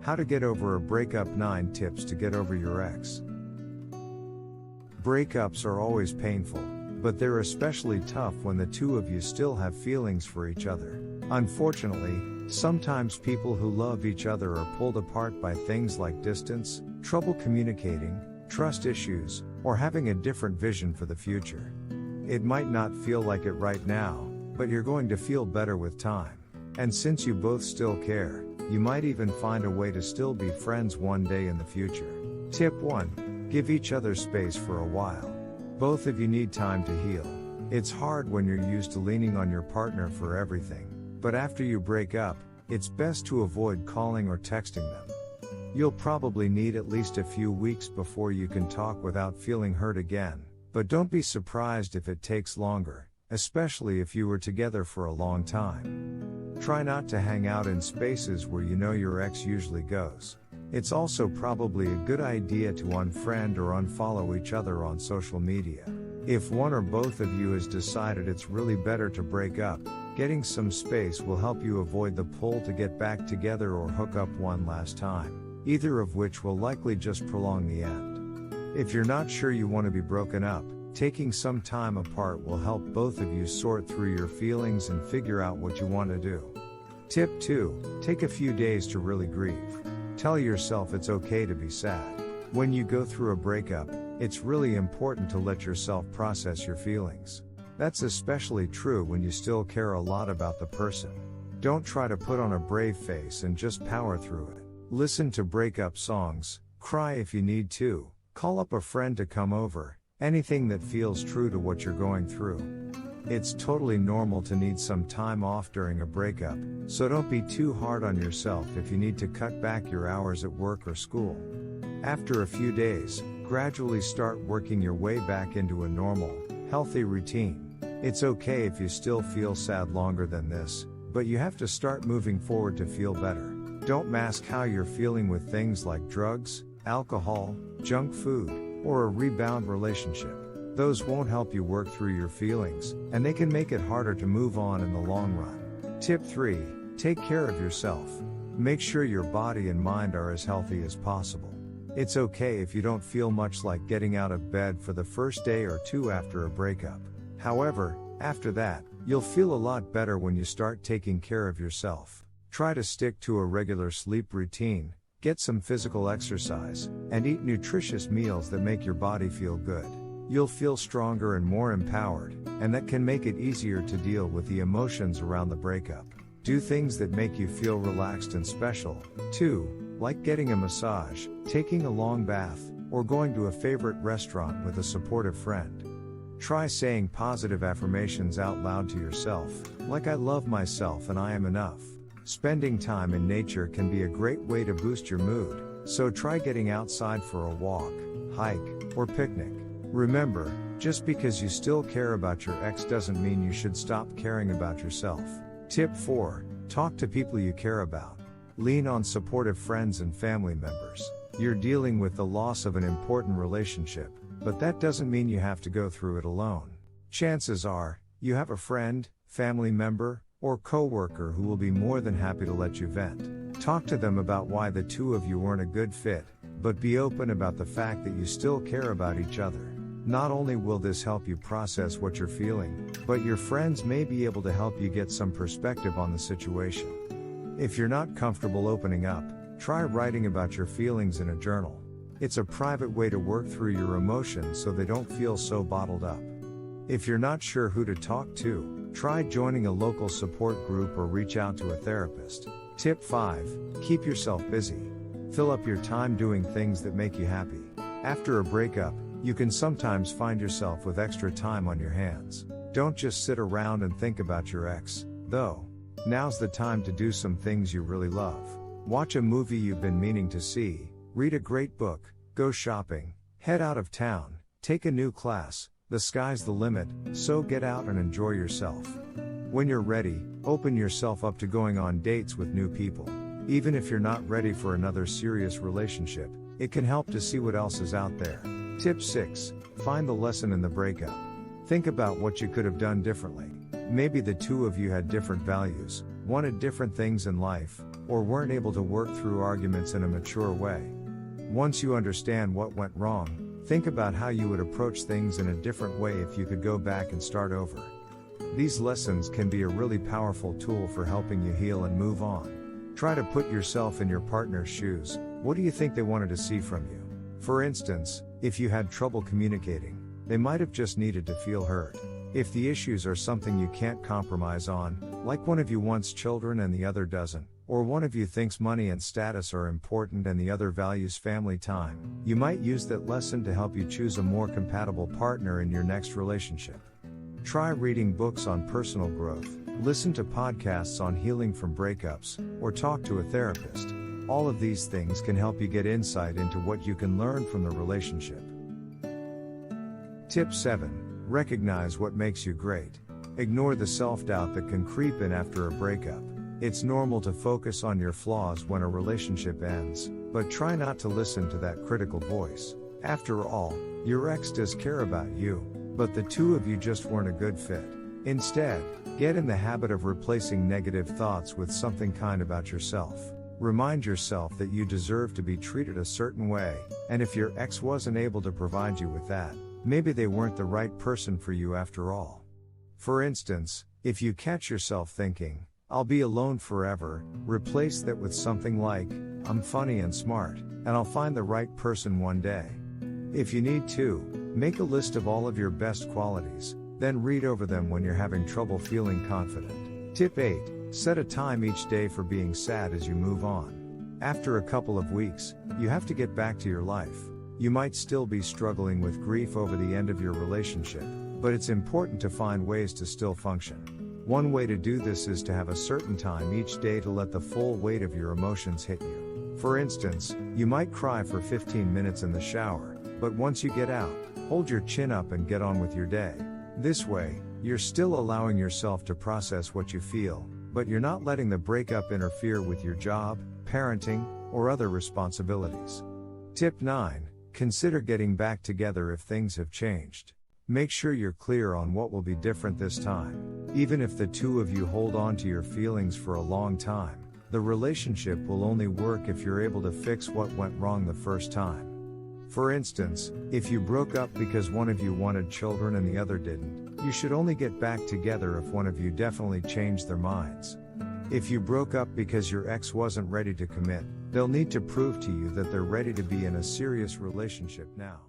How to get over a breakup. 9 tips to get over your ex. Breakups are always painful, but they're especially tough when the two of you still have feelings for each other. Unfortunately, sometimes people who love each other are pulled apart by things like distance, trouble communicating, trust issues, or having a different vision for the future. It might not feel like it right now, but you're going to feel better with time. And since you both still care, you might even find a way to still be friends one day in the future. Tip 1. Give each other space for a while. Both of you need time to heal. It's hard when you're used to leaning on your partner for everything, but after you break up, it's best to avoid calling or texting them. You'll probably need at least a few weeks before you can talk without feeling hurt again, but don't be surprised if it takes longer, especially if you were together for a long time. Try not to hang out in spaces where you know your ex usually goes. It's also probably a good idea to unfriend or unfollow each other on social media. If one or both of you has decided it's really better to break up, getting some space will help you avoid the pull to get back together or hook up one last time, either of which will likely just prolong the end. If you're not sure you want to be broken up, taking some time apart will help both of you sort through your feelings and figure out what you want to do. Tip 2. Take a few days to really grieve. Tell yourself it's okay to be sad. When you go through a breakup, it's really important to let yourself process your feelings. That's especially true when you still care a lot about the person. Don't try to put on a brave face and just power through it. Listen to breakup songs, cry if you need to, call up a friend to come over, anything that feels true to what you're going through. It's totally normal to need some time off during a breakup, so don't be too hard on yourself if you need to cut back your hours at work or school. After a few days, gradually start working your way back into a normal, healthy routine. It's okay if you still feel sad longer than this, but you have to start moving forward to feel better. Don't mask how you're feeling with things like drugs, alcohol, junk food, or a rebound relationship. Those won't help you work through your feelings, and they can make it harder to move on in the long run. Tip 3. Take care of yourself. Make sure your body and mind are as healthy as possible. It's okay if you don't feel much like getting out of bed for the first day or two after a breakup. However, after that, you'll feel a lot better when you start taking care of yourself. Try to stick to a regular sleep routine, get some physical exercise, and eat nutritious meals that make your body feel good. You'll feel stronger and more empowered, and that can make it easier to deal with the emotions around the breakup. Do things that make you feel relaxed and special, too, like getting a massage, taking a long bath, or going to a favorite restaurant with a supportive friend. Try saying positive affirmations out loud to yourself, like "I love myself and I am enough." Spending time in nature can be a great way to boost your mood, so try getting outside for a walk, hike, or picnic. Remember, just because you still care about your ex doesn't mean you should stop caring about yourself. Tip 4. Talk to people you care about. Lean on supportive friends and family members. You're dealing with the loss of an important relationship, but that doesn't mean you have to go through it alone. Chances are, you have a friend, family member, or coworker who will be more than happy to let you vent. Talk to them about why the two of you weren't a good fit, but be open about the fact that you still care about each other. Not only will this help you process what you're feeling, but your friends may be able to help you get some perspective on the situation. If you're not comfortable opening up, try writing about your feelings in a journal. It's a private way to work through your emotions so they don't feel so bottled up. If you're not sure who to talk to, try joining a local support group or reach out to a therapist. Tip 5. Keep yourself busy. Fill up your time doing things that make you happy. After a breakup, you can sometimes find yourself with extra time on your hands. Don't just sit around and think about your ex, though. Now's the time to do some things you really love. Watch a movie you've been meaning to see, read a great book, go shopping, head out of town, take a new class. The sky's the limit, so get out and enjoy yourself. When you're ready, open yourself up to going on dates with new people. Even if you're not ready for another serious relationship, it can help to see what else is out there. Tip 6. Find the lesson in the breakup. Think about what you could have done differently. Maybe the two of you had different values, wanted different things in life, or weren't able to work through arguments in a mature way. Once you understand what went wrong, think about how you would approach things in a different way if you could go back and start over. These lessons can be a really powerful tool for helping you heal and move on. Try to put yourself in your partner's shoes. What do you think they wanted to see from you? For instance, if you had trouble communicating, they might have just needed to feel heard. If the issues are something you can't compromise on, like one of you wants children and the other doesn't, or one of you thinks money and status are important and the other values family time, you might use that lesson to help you choose a more compatible partner in your next relationship. Try reading books on personal growth, listen to podcasts on healing from breakups, or talk to a therapist. All of these things can help you get insight into what you can learn from the relationship. Tip 7. Recognize what makes you great. Ignore the self-doubt that can creep in after a breakup. It's normal to focus on your flaws when a relationship ends, but try not to listen to that critical voice. After all, your ex does care about you, but the two of you just weren't a good fit. Instead, get in the habit of replacing negative thoughts with something kind about yourself. Remind yourself that you deserve to be treated a certain way, and if your ex wasn't able to provide you with that, maybe they weren't the right person for you after all. For instance, if you catch yourself thinking, "I'll be alone forever," replace that with something like, "I'm funny and smart, and I'll find the right person one day." If you need to, make a list of all of your best qualities, then read over them when you're having trouble feeling confident. Tip 8. Set a time each day for being sad as you move on. After a couple of weeks, you have to get back to your life. You might still be struggling with grief over the end of your relationship, but it's important to find ways to still function. One way to do this is to have a certain time each day to let the full weight of your emotions hit you. For instance, you might cry for 15 minutes in the shower, but once you get out, hold your chin up and get on with your day. This way, you're still allowing yourself to process what you feel, but you're not letting the breakup interfere with your job, parenting, or other responsibilities. Tip 9. Consider getting back together if things have changed. Make sure you're clear on what will be different this time. Even if the two of you hold on to your feelings for a long time, the relationship will only work if you're able to fix what went wrong the first time. For instance, if you broke up because one of you wanted children and the other didn't, you should only get back together if one of you definitely changed their minds. If you broke up because your ex wasn't ready to commit, they'll need to prove to you that they're ready to be in a serious relationship now.